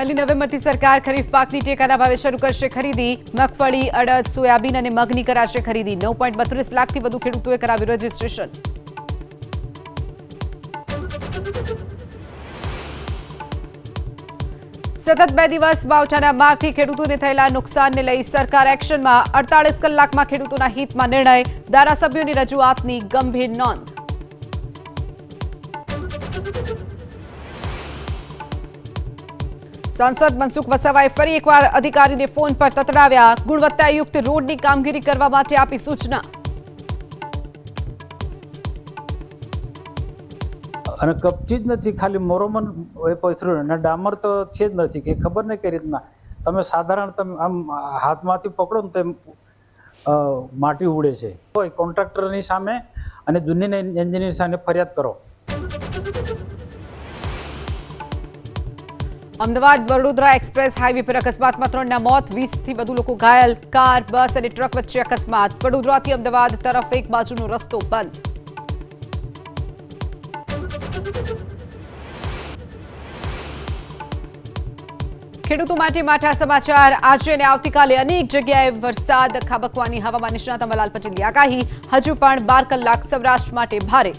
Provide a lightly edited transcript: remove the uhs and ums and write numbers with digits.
પહેલી નવેમ્બરથી સરકાર ખરીફ પાકની ટેકાના ભાવે શરૂ કરશે ખરીદી. મગફળી, અડદ, સોયાબીન અને મગની કરાશે ખરીદી. 9.32 લાખથી વધુ ખેડૂતોએ કરાવ્યું રજીસ્ટ્રેશન. સતત 2 દિવસ માવઠાના મારથી ખેડૂતોને થયેલા નુકસાનને લઈ સરકાર એક્શનમાં. 48 કલાકમાં ખેડૂતોના હિતમાં નિર્ણય. ધારાસભ્યોની રજૂઆતની ગંભીર નોંધ. સાંસદ મનસુખ વસાવાએ ફરી એકવાર અધિકારીને ફોન પર તતડાવ્યા. ગુણવત્તાયુક્ત રોડની કામગીરી કરવા માટે આપી સૂચના. અને કપચી જ નથી, ખાલી મોરોમન પથરું અને ડામર તો છે જ નથી કે ખબર નહીં કઈ રીતના તમે સાધારણ તમે આમ હાથમાંથી પકડો ને તેમ માટી ઉડે છે. કોન્ટ્રાક્ટરની સામે અને જૂની એન્જિનિયર સામે ફરિયાદ કરો. અમદાવાદ વડોદરા એક્સપ્રેસ હાઈવે પર અકસ્માતમાં 3ના મોત, 20થી વધુ લોકો ઘાયલ. કાર, બસ અને ટ્રક વચ્ચે અકસ્માત. વડોદરાથી અમદાવાદ તરફ એક બાજુનો રસ્તો બંધ. ખેડૂતો માટે માઠા સમાચાર. આજે અને આવતીકાલે અનેક જગ્યાએ વરસાદ ખાબકવાની હવામાન નિષ્ણાત અંબાલાલ પટેલની આગાહી. હજુ પણ 12 કલાક સૌરાષ્ટ્ર માટે ભારે.